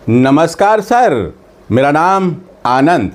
नमस्कार सर, मेरा नाम आनंद।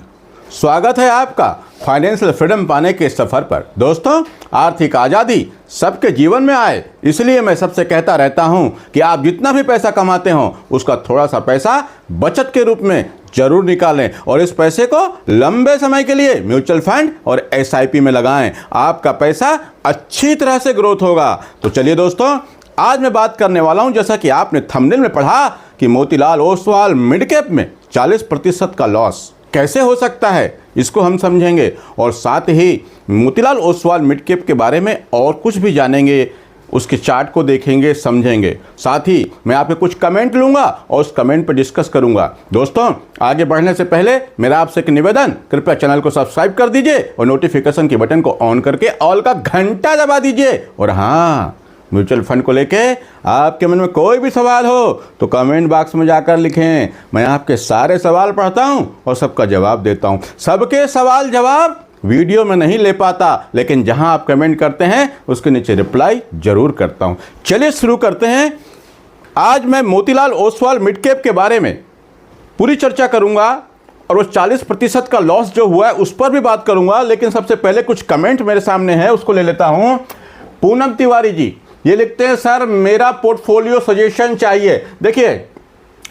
स्वागत है आपका फाइनेंशियल फ्रीडम पाने के सफ़र पर। दोस्तों, आर्थिक आज़ादी सबके जीवन में आए, इसलिए मैं सबसे कहता रहता हूं कि आप जितना भी पैसा कमाते हो उसका थोड़ा सा पैसा बचत के रूप में जरूर निकालें और इस पैसे को लंबे समय के लिए म्यूचुअल फंड और एसआईपी में लगाएं। आपका पैसा अच्छी तरह से ग्रोथ होगा। तो चलिए दोस्तों, आज मैं बात करने वाला हूं, जैसा कि आपने थंबनेल में पढ़ा कि मोतीलाल ओसवाल मिड कैप में 40% का लॉस कैसे हो सकता है, इसको हम समझेंगे और साथ ही मोतीलाल ओसवाल मिड कैप के बारे में और कुछ भी जानेंगे, उसके चार्ट को देखेंगे, समझेंगे। साथ ही मैं आपके कुछ कमेंट लूंगा और उस कमेंट पर डिस्कस करूंगा। दोस्तों, आगे बढ़ने से पहले मेरा आपसे एक निवेदन, कृपया चैनल को सब्सक्राइब कर दीजिए और नोटिफिकेशन के बटन को ऑन करके ऑल का घंटा दबा दीजिए। और हाँ, म्यूचुअल फंड को लेके आपके मन में कोई भी सवाल हो तो कमेंट बॉक्स में जाकर लिखें। मैं आपके सारे सवाल पढ़ता हूं और सबका जवाब देता हूं। सबके सवाल जवाब वीडियो में नहीं ले पाता, लेकिन जहां आप कमेंट करते हैं उसके नीचे रिप्लाई जरूर करता हूं। चलिए शुरू करते हैं। आज मैं मोतीलाल ओसवाल मिड कैप के बारे में पूरी चर्चा करूंगा और वो 40% का लॉस जो हुआ है उस पर भी बात करूंगा। लेकिन सबसे पहले कुछ कमेंट मेरे सामने है, उसको ले लेता हूं। पूनम तिवारी जी ये लिखते हैं, सर मेरा पोर्टफोलियो सजेशन चाहिए। देखिए,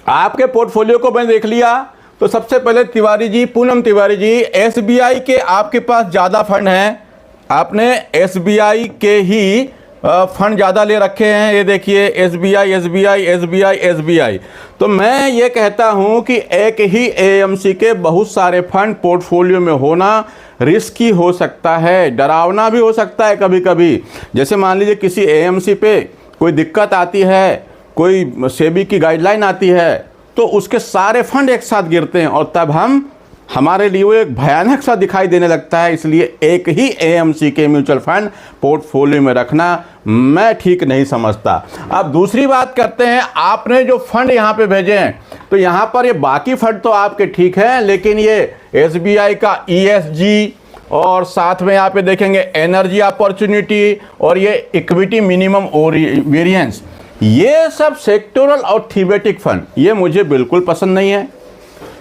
आपके पोर्टफोलियो को मैंने देख लिया। तो सबसे पहले तिवारी जी, पूनम तिवारी जी, एसबीआई के आपके पास ज़्यादा फंड हैं। आपने एसबीआई के ही फंड ज़्यादा ले रखे हैं। ये देखिए, एसबीआई एसबीआई एसबीआई एसबीआई। तो मैं ये कहता हूँ कि एक ही एएमसी के बहुत सारे फंड पोर्टफोलियो में होना रिस्की हो सकता है, डरावना भी हो सकता है कभी कभी। जैसे मान लीजिए किसी एएमसी पे कोई दिक्कत आती है, कोई सेबी की गाइडलाइन आती है, तो उसके सारे फंड एक साथ गिरते हैं और तब हमारे लिए वो एक भयानक सा दिखाई देने लगता है। इसलिए एक ही एएमसी के म्यूचुअल फंड पोर्टफोलियो में रखना मैं ठीक नहीं समझता। अब दूसरी बात करते हैं, आपने जो फंड यहाँ पे भेजे हैं, तो यहाँ पर ये बाकी फंड तो आपके ठीक हैं, लेकिन ये एसबीआई का ईएसजी और साथ में यहाँ पे देखेंगे एनर्जी अपॉर्चुनिटी और ये इक्विटी मिनिमम वेरिएंस, ये सब सेक्टोरल और थीमेटिक फंड ये मुझे बिल्कुल पसंद नहीं है,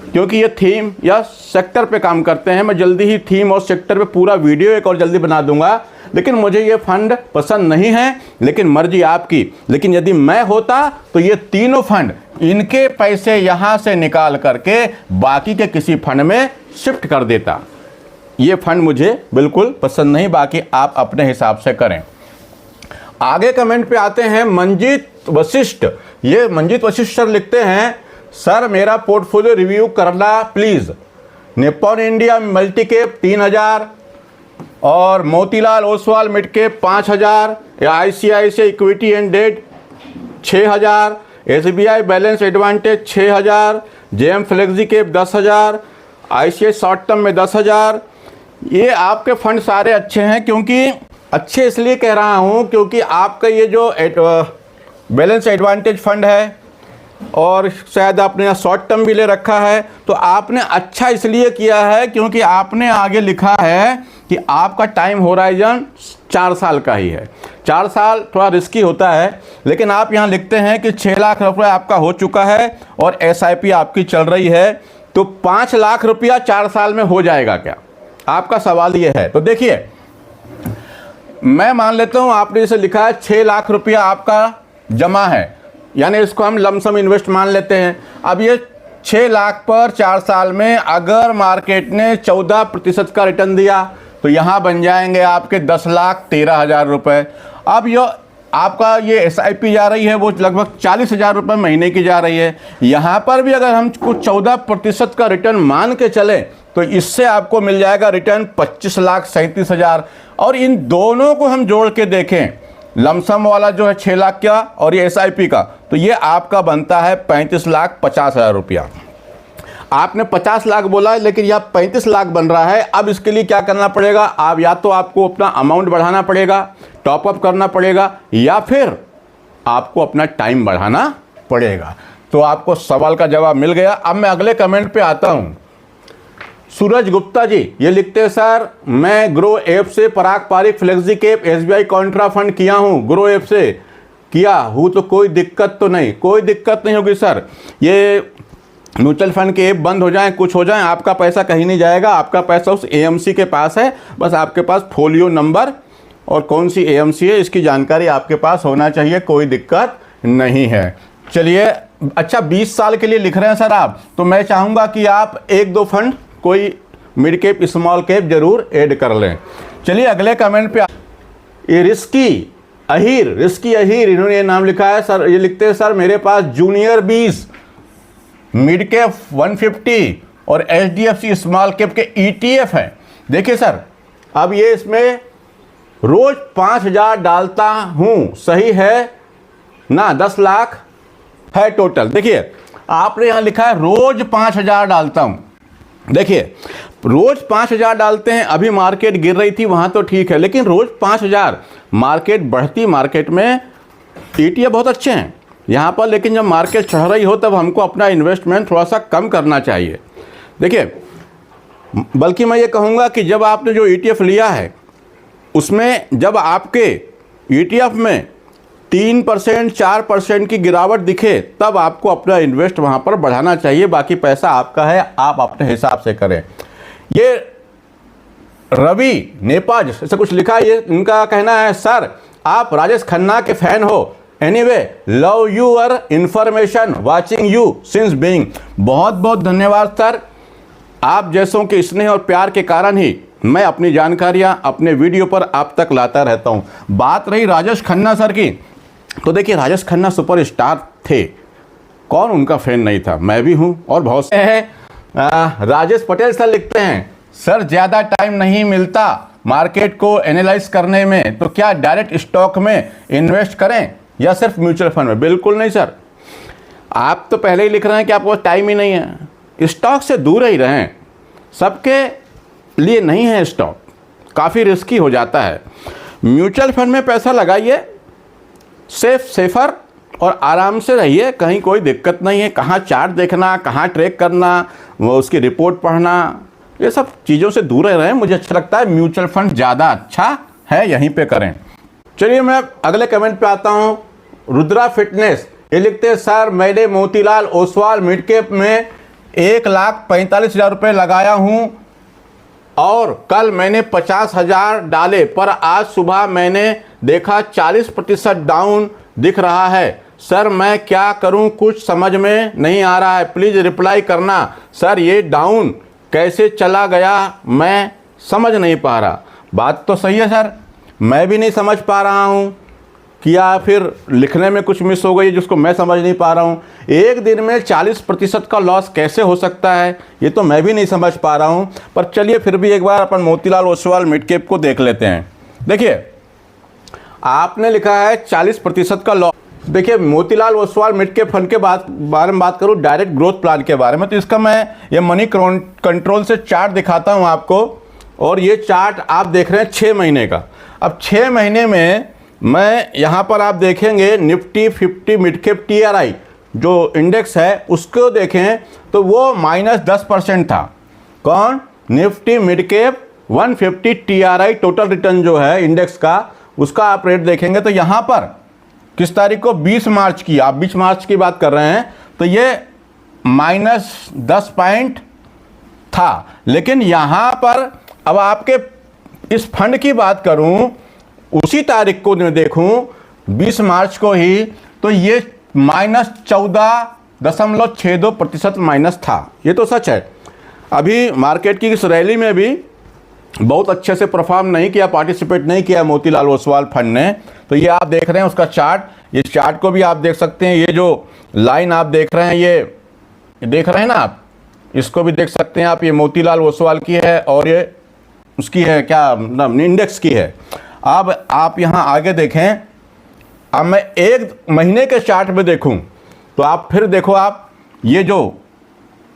क्योंकि ये थीम या सेक्टर पे काम करते हैं। मैं जल्दी ही थीम और सेक्टर पे पूरा वीडियो एक और जल्दी बना दूंगा, लेकिन मुझे ये फंड पसंद नहीं है। लेकिन मर्जी आपकी। लेकिन यदि मैं होता तो ये तीनों फंड, इनके पैसे यहाँ से निकाल करके बाकी के किसी फंड में शिफ्ट कर देता। ये फंड मुझे बिल्कुल पसंद नहीं, बाकी आप अपने हिसाब से करें। आगे कमेंट पे आते हैं मंजीत वशिष्ठ। ये मंजीत वशिष्ठ सर लिखते हैं, सर मेरा पोर्टफोलियो रिव्यू करना please. Nippon India multi cap 3000 और Motilal Oswal mid cap 5000, ICICI equity and debt 6000, SBI balance advantage 6000, JM flexi cap 10000, ICI short term में 10000। ये आपके फंड सारे अच्छे हैं, क्योंकि अच्छे इसलिए कह रहा हूँ क्योंकि आपका ये जो बैलेंस एडवांटेज फंड है और शायद आपने यहाँ शॉर्ट टर्म भी ले रखा है, तो आपने अच्छा इसलिए किया है क्योंकि आपने आगे लिखा है कि आपका टाइम होराइजन 4 साल का ही है। 4 साल थोड़ा रिस्की होता है, लेकिन आप यहाँ लिखते हैं कि 6 लाख रुपये आपका हो चुका है और एसआईपी आपकी चल रही है, तो 5 लाख रुपया 4 साल में हो जाएगा क्या? आपका सवाल ये है। तो देखिए, मैं मान लेता हूँ आपने इसे लिखा है 6 लाख रुपया आपका जमा है, यानी इसको हम लमसम इन्वेस्ट मान लेते हैं। अब ये 6 लाख पर 4 साल में अगर मार्केट ने 14% का रिटर्न दिया तो यहाँ बन जाएंगे आपके 10,13,000 रुपये। अब ये आपका ये एसआईपी जा रही है वो लगभग 40,000 रुपये महीने की जा रही है। यहाँ पर भी अगर हम कुछ 14% का रिटर्न मान के चलें तो इससे आपको मिल जाएगा रिटर्न 25,37,000। और इन दोनों को हम जोड़ के देखें, लमसम वाला जो है 6 लाख का और ये एसआईपी का, तो ये आपका बनता है 35,50,000 रुपया। आपने 50 लाख बोला है, लेकिन यह 35 लाख बन रहा है। अब इसके लिए क्या करना पड़ेगा? आप या तो आपको अपना अमाउंट बढ़ाना पड़ेगा, टॉपअप करना पड़ेगा, या फिर आपको अपना टाइम बढ़ाना पड़ेगा। तो आपको सवाल का जवाब मिल गया। अब मैं अगले कमेंट पे आता हूँ। सूरज गुप्ता जी ये लिखते हैं, सर मैं ग्रो ऐप से Parag Parikh flexi cap SBI contra fund किया हूँ, ग्रो ऐप से किया हूँ, तो कोई दिक्कत तो नहीं? कोई दिक्कत नहीं होगी सर। ये म्यूचुअल फंड के ऐप बंद हो जाएं, कुछ हो जाए, आपका पैसा कहीं नहीं जाएगा। आपका पैसा उस एएमसी के पास है। बस आपके पास फोलियो नंबर और कौन सी एएमसी है इसकी जानकारी आपके पास होना चाहिए, कोई दिक्कत नहीं है। चलिए, अच्छा 20 साल के लिए लिख रहे हैं सर आप, तो मैं चाहूँगा कि आप 1-2 फंड कोई मिड कैप स्मॉल कैप जरूर ऐड कर लें। चलिए अगले कमेंट पे, ये रिस्की अहीर इन्होंने ये नाम लिखा है सर। ये लिखते हैं सर मेरे पास जूनियर 20 मिड कैप 150 और एचडीएफसी स्मॉल कैप के ईटीएफ हैं। देखिए सर, अब ये इसमें रोज 5000 डालता हूं, सही है ना? 10 लाख है टोटल। देखिए आपने यहां लिखा है रोज 5000 डालता हूं। देखिए रोज 5000 डालते हैं, अभी मार्केट गिर रही थी वहां तो ठीक है, लेकिन रोज 5000 मार्केट बढ़ती, मार्केट में ईटीएफ बहुत अच्छे हैं यहाँ पर, लेकिन जब मार्केट चढ़ रही हो तब हमको अपना इन्वेस्टमेंट थोड़ा सा कम करना चाहिए। देखिए, बल्कि मैं ये कहूँगा कि जब आपने जो ईटीएफ लिया है उसमें जब आपके ईटीएफ में 3% 4% की गिरावट दिखे तब आपको अपना इन्वेस्ट वहाँ पर बढ़ाना चाहिए। बाकी पैसा आपका है, आप अपने हिसाब से करें। ये रवि नेपाज ऐसा कुछ लिखा है, ये इनका कहना है सर आप राजेश खन्ना के फैन हो। Anyway love your information, watching you since being. बहुत बहुत धन्यवाद सर, आप जैसों के स्नेह और प्यार के कारण ही मैं अपनी जानकारियां अपने वीडियो पर आप तक लाता रहता हूं। बात रही राजेश खन्ना सर की, तो देखिए राजेश खन्ना सुपरस्टार थे, कौन उनका फैन नहीं था? मैं भी हूं और बहुत से हैं। राजेश पटेल सर लिखते हैं सर ज़्यादा टाइम नहीं मिलता मार्केट को एनालाइज करने में, तो क्या डायरेक्ट स्टॉक में इन्वेस्ट करें या सिर्फ म्यूचुअल फंड में? बिल्कुल नहीं सर, आप तो पहले ही लिख रहे हैं कि आपको टाइम ही नहीं है। स्टॉक से दूर ही रहें, सबके लिए नहीं है स्टॉक, काफ़ी रिस्की हो जाता है। म्यूचुअल फंड में पैसा लगाइए, सेफर और आराम से रहिए, कहीं कोई दिक्कत नहीं है। कहाँ चार्ट देखना, कहाँ ट्रेक करना, वो उसकी रिपोर्ट पढ़ना, ये सब चीज़ों से दूर रहें। मुझे अच्छा लगता है म्यूचुअल फंड ज़्यादा अच्छा है, यहीं पे करें। चलिए मैं अगले कमेंट पे आता हूँ। रुद्रा फिटनेस ये लिखते हैं सर मैंने मोतीलाल ओसवाल मिड कैप में 1,45,000 रुपये लगाया हूँ और कल मैंने 50,000 डाले, पर आज सुबह मैंने देखा 40% डाउन दिख रहा है। सर मैं क्या करूं, कुछ समझ में नहीं आ रहा है, प्लीज़ रिप्लाई करना। सर ये डाउन कैसे चला गया मैं समझ नहीं पा रहा। बात तो सही है सर, मैं भी नहीं समझ पा रहा हूं कि या फिर लिखने में कुछ मिस हो गई जिसको मैं समझ नहीं पा रहा हूं। एक दिन में 40% का लॉस कैसे हो सकता है, ये तो मैं भी नहीं समझ पा रहा हूं। पर चलिए फिर भी एक बार अपन मोतीलाल ओसवाल मिड कैप को देख लेते हैं। देखिए आपने लिखा है 40% का लॉस। देखिए Motilal Oswal mid cap fund के बारे में बात करूं, डायरेक्ट ग्रोथ प्लान के बारे में, तो इसका मैं ये मनी कंट्रोल से चार्ट दिखाता हूं आपको। और ये चार्ट आप देख रहे हैं 6 महीने का। अब 6 महीने में मैं यहाँ पर आप देखेंगे निफ्टी 50 मिड कैप TRI जो इंडेक्स है उसको देखें तो वो -10% था। कौन? Nifty mid cap 150 TRI total return जो है इंडेक्स का, उसका आप रेट देखेंगे तो यहाँ पर किस तारीख को, 20 मार्च की, आप 20 मार्च की बात कर रहे हैं, तो ये -10 पॉइंट था। लेकिन यहाँ पर अब आपके इस फंड की बात करूं, उसी तारीख को मैं देखूं 20 मार्च को ही, तो ये -14.62% माइनस था। ये तो सच है। अभी मार्केट की इस रैली में भी बहुत अच्छे से परफॉर्म नहीं किया, पार्टिसिपेट नहीं किया मोतीलाल ओसवाल फंड ने। तो ये आप देख रहे हैं उसका चार्ट, ये चार्ट को भी आप देख सकते हैं। ये जो लाइन आप देख रहे हैं, ये देख रहे हैं ना आप, इसको भी देख सकते हैं आप। ये मोतीलाल ओसवाल की है और ये उसकी है, क्या इंडेक्स की है। अब आप यहाँ आगे देखें, अब मैं 1 महीने के चार्ट में देखूं तो आप फिर देखो, आप ये जो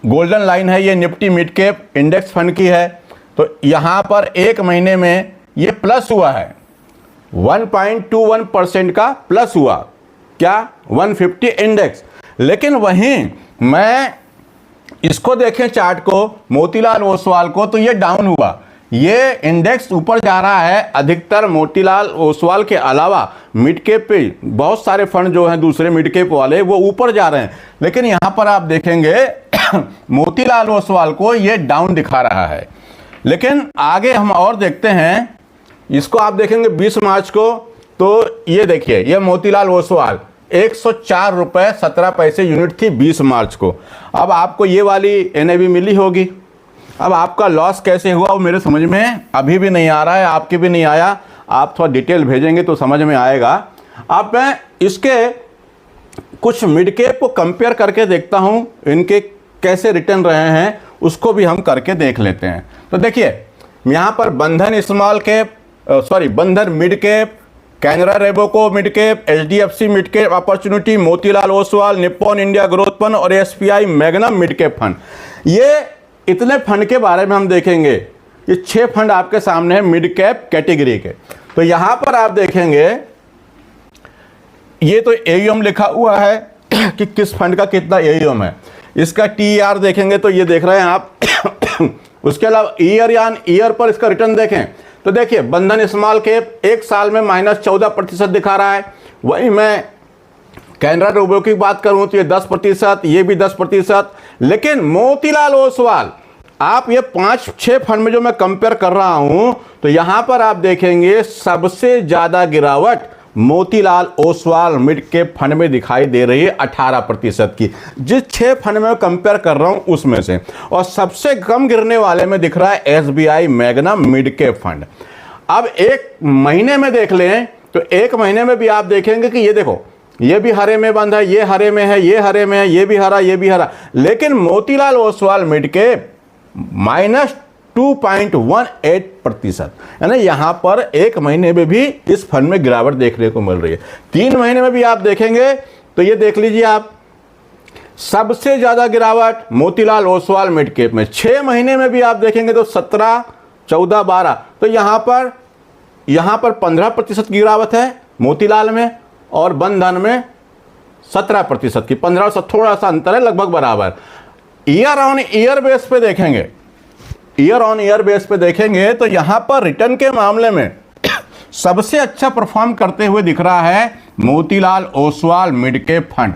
गोल्डन लाइन है ये Nifty mid cap index fund की है। तो यहाँ पर 1 महीने में ये प्लस हुआ है, 1.21% का प्लस हुआ, क्या 150 इंडेक्स। लेकिन वहीं मैं इसको देखें चार्ट को, मोतीलाल ओसवाल को, तो ये डाउन हुआ। ये इंडेक्स ऊपर जा रहा है, अधिकतर मोतीलाल ओसवाल के अलावा मिड कैप पे बहुत सारे फंड जो हैं दूसरे मिड कैप वाले वो ऊपर जा रहे हैं। लेकिन यहाँ पर आप देखेंगे मोतीलाल ओसवाल को ये डाउन दिखा रहा है। लेकिन आगे हम और देखते हैं, इसको आप देखेंगे 20 मार्च को, तो ये देखिए, ये मोतीलाल ओसवाल 104 रुपये 17 पैसे यूनिट थी 20 मार्च को। अब आपको ये वाली एनएवी मिली होगी। अब आपका लॉस कैसे हुआ वो मेरे समझ में अभी भी नहीं आ रहा है, आपके भी नहीं आया। आप थोड़ा डिटेल भेजेंगे तो समझ में आएगा। अब मैं इसके कुछ मिड कैप को कंपेयर करके देखता हूं, इनके कैसे रिटर्न रहे हैं उसको भी हम करके देख लेते हैं। तो देखिए, यहाँ पर Bandhan small cap, Bandhan mid cap, Canara Robeco mid cap, HDFC mid cap opportunity, Motilal Oswal, Nippon India growth fund और SBI magnum mid cap fund. ये इतने फंड के बारे में हम देखेंगे। ये 6 फंड आपके सामने है मिड कैप कैटेगरी के। तो यहां पर आप देखेंगे, ये तो एयूएम लिखा हुआ है कि किस फंड का कितना एयूएम है। इसका टीआर देखेंगे तो ये देख रहे हैं आप। उसके अलावा ईयर पर इसका रिटर्न देखें तो देखिए, बंधन स्मॉल कैप 1 साल में -14% दिखा रहा है। वही मैं कैनरा रेबो की बात करूं तो ये 10%, ये भी 10%। लेकिन मोतीलाल ओसवाल, आप ये 5-6 फंड में जो मैं कंपेयर कर रहा हूं, तो यहां पर आप देखेंगे सबसे ज्यादा गिरावट Motilal Oswal mid cap fund में दिखाई दे रही है 18% की, जिस 6 फंड में कंपेयर कर रहा हूं उसमें से। और सबसे कम गिरने वाले में दिख रहा है SBI magnum mid cap fund. अब 1 महीने में देख लें तो 1 महीने में भी आप देखेंगे कि ये देखो, ये भी हरे में बंद है, ये हरे में है, ये हरे में है, ये भी हरा, ये भी हरा। लेकिन मोतीलाल ओसवाल मिड कैप -2.18%, यानी यहां पर 1 महीने में भी इस फंड में गिरावट देखने को मिल रही है। 3 महीने में भी आप देखेंगे तो ये देख लीजिए आप, सबसे ज्यादा गिरावट मोतीलाल ओसवाल मिड कैप में। 6 महीने में भी आप देखेंगे तो 17, 14, 12, तो यहां पर 15% की गिरावट है मोतीलाल में, और बंधन में 17% की। 15 से थोड़ा सा अंतर है, लगभग बराबर। ईयर ऑन ईयर बेस पे देखेंगे, तो यहां पर रिटर्न के मामले में सबसे अच्छा परफॉर्म करते हुए दिख रहा है Motilal Oswal mid cap fund.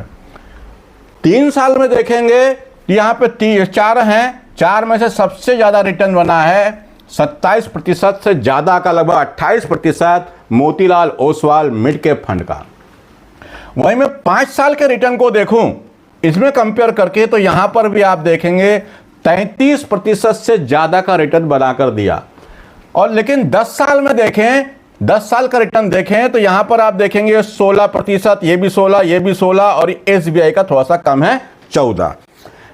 3 साल में देखेंगे यहां पे 4 हैं, 4 में से सबसे ज्यादा रिटर्न बना है 27% से ज्यादा का, लगभग 28% Motilal Oswal mid cap fund का। वहीं मैं 5 साल के रिटर्न को देखूं इसमें कंपेयर करके, तो यहां पर भी आप देखेंगे 33% से ज्यादा का रिटर्न बनाकर दिया। और लेकिन 10 साल में देखें, 10 साल का रिटर्न देखें तो यहां पर आप देखेंगे 16%, ये भी 16, ये भी 16, और एसबीआई का थोड़ा सा कम है 14।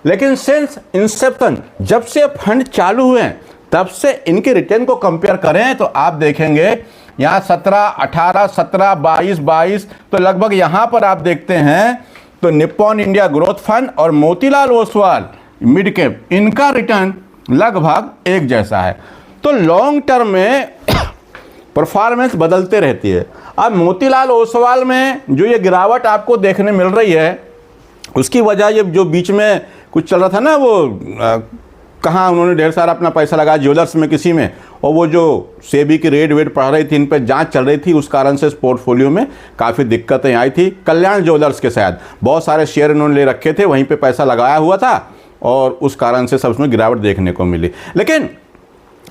लेकिन सिंस इंसेप्शन, जब से फंड चालू हुए हैं तब से इनके रिटर्न को कंपेयर करें तो आप देखेंगे यहां 17, 18, 17, 22, तो लगभग यहां पर आप देखते हैं तो निप्पॉन इंडिया ग्रोथ फंड और मोतीलाल ओसवाल मिड कैप, इनका रिटर्न लगभग एक जैसा है। तो लॉन्ग टर्म में परफॉर्मेंस बदलते रहती है। अब मोतीलाल ओसवाल में जो ये गिरावट आपको देखने मिल रही है, उसकी वजह ये जो बीच में कुछ चल रहा था ना, वो कहाँ उन्होंने ढेर सारा अपना पैसा लगाया ज्वेलर्स में किसी में, और वो जो सेबी की रेड वेट पढ़ रही थी, इन पर जांच चल रही थी, उस कारण से इस पोर्टफोलियो में काफ़ी दिक्कतें आई थी। कल्याण ज्वेलर्स के शायद बहुत सारे शेयर इन्होंने ले रखे थे, वहीं पे पैसा लगाया हुआ था, और उस कारण से सब उसमें गिरावट देखने को मिली। लेकिन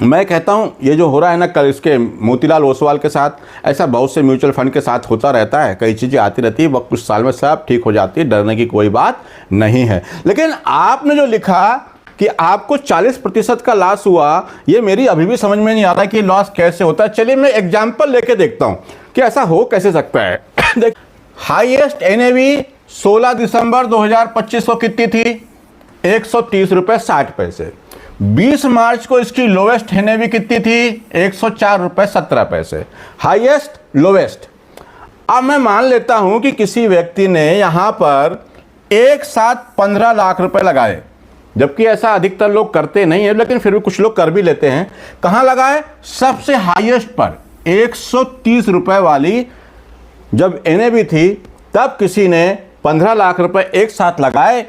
मैं कहता हूं ये जो हो रहा है ना, कल इसके मोतीलाल ओसवाल के साथ, ऐसा बहुत से म्यूचुअल फंड के साथ होता रहता है। कई चीज़ें आती रहती है, वक्त कुछ साल में सब ठीक हो जाती है, डरने की कोई बात नहीं है। लेकिन आपने जो लिखा कि आपको 40% का लॉस हुआ, ये मेरी अभी भी समझ में नहीं आ रहा कि लॉस कैसे होता है। चलिए मैं एग्जाम्पल लेके देखता हूँ कि ऐसा हो कैसे सकता है। देख, हाईएस्ट एनएवी 16 दिसंबर 2025 को कितनी थी? 130 रुपये 60 पैसे। 20 मार्च को इसकी लोवेस्ट एनएवी कितनी थी? 104 रुपये 17 पैसे। Highest, lowest. अब मैं मान लेता हूं कि किसी व्यक्ति ने यहां पर एक साथ 15 लाख रुपए लगाए, जबकि ऐसा अधिकतर लोग करते नहीं है, लेकिन फिर भी कुछ लोग कर भी लेते हैं। कहां लगाए? सबसे हाईएस्ट पर 130 रुपए वाली जब एनएवी थी, तब किसी ने 15 लाख रुपए एक साथ लगाए,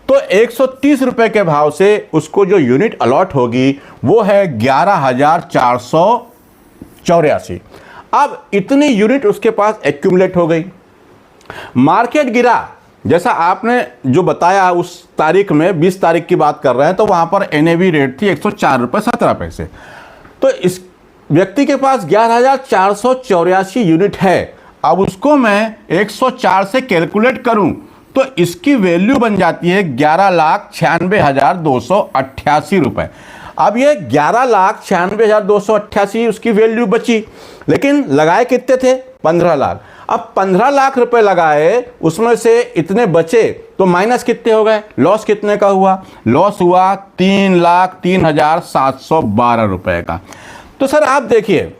तो 130 रुपए के भाव से उसको जो यूनिट अलॉट होगी वो है 11,484। अब इतनी यूनिट उसके पास एक्यूमुलेट हो गई। मार्केट गिरा जैसा आपने जो बताया उस तारीख में 20 तारीख की बात कर रहे हैं, तो वहाँ पर NAV रेट थी 104 रुपये 17 पैसे। तो इस व्यक्ति के पास 11,484 यूनिट है। अब उसको मैं 104 से कैलकुलेट करूं तो इसकी वैल्यू बन जाती है 11,96,288 रुपये। अब ये 11,96,288 उसकी वैल्यू बची, लेकिन लगाए कितने थे? 15 लाख। अब 15 लाख रुपए लगाए, उसमें से इतने बचे तो माइनस कितने हो गए? लॉस कितने का हुआ? लॉस हुआ 3,03,712 रुपए का। तो सर आप देखिए,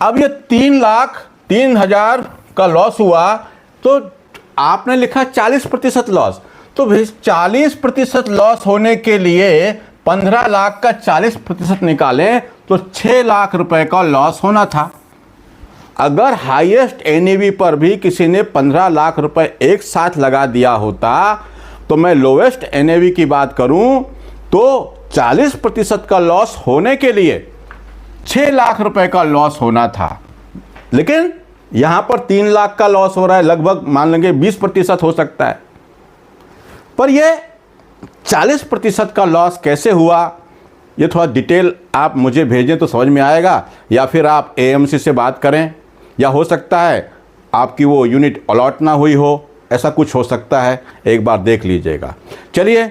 अब ये 3,03,000 का लॉस हुआ, तो आपने लिखा 40% लॉस। तो भाई 40% लॉस होने के लिए 15 लाख का 40% निकालें तो 6 लाख रुपए का लॉस होना था। अगर हाईएस्ट NAV पर भी किसी ने 15 लाख रुपए एक साथ लगा दिया होता, तो मैं लोवेस्ट NAV की बात करूं तो 40% का लॉस होने के लिए 6 लाख रुपए का लॉस होना था। लेकिन यहां पर 3 लाख का लॉस हो रहा है, लगभग मान लेंगे 20% हो सकता है। पर यह 40% का लॉस कैसे हुआ, ये थोड़ा डिटेल आप मुझे भेजें तो समझ में आएगा, या फिर आप AMC से बात करें, या हो सकता है आपकी वो यूनिट अलॉट ना हुई हो, ऐसा कुछ हो सकता है, एक बार देख लीजिएगा। चलिए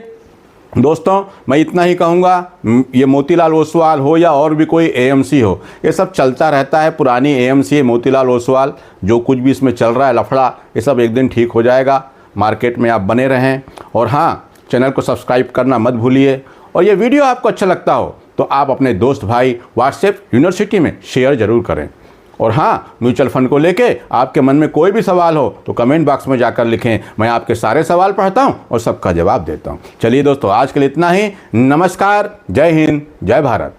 दोस्तों, मैं इतना ही कहूँगा। ये मोतीलाल ओसवाल हो या और भी कोई AMC हो, ये सब चलता रहता है। पुरानी AMC, मोतीलाल ओसवाल, जो कुछ भी इसमें चल रहा है लफड़ा, ये सब एक दिन ठीक हो जाएगा। मार्केट में आप बने रहें, और हाँ, चैनल को सब्सक्राइब करना मत भूलिए। और ये वीडियो आपको अच्छा लगता हो तो आप अपने दोस्त भाई व्हाट्सएप यूनिवर्सिटी में शेयर ज़रूर करें। और हाँ, म्यूचुअल फंड को लेके आपके मन में कोई भी सवाल हो तो कमेंट बॉक्स में जाकर लिखें। मैं आपके सारे सवाल पढ़ता हूँ और सबका जवाब देता हूँ। चलिए दोस्तों, आज के लिए इतना ही। नमस्कार, जय हिंद, जय भारत।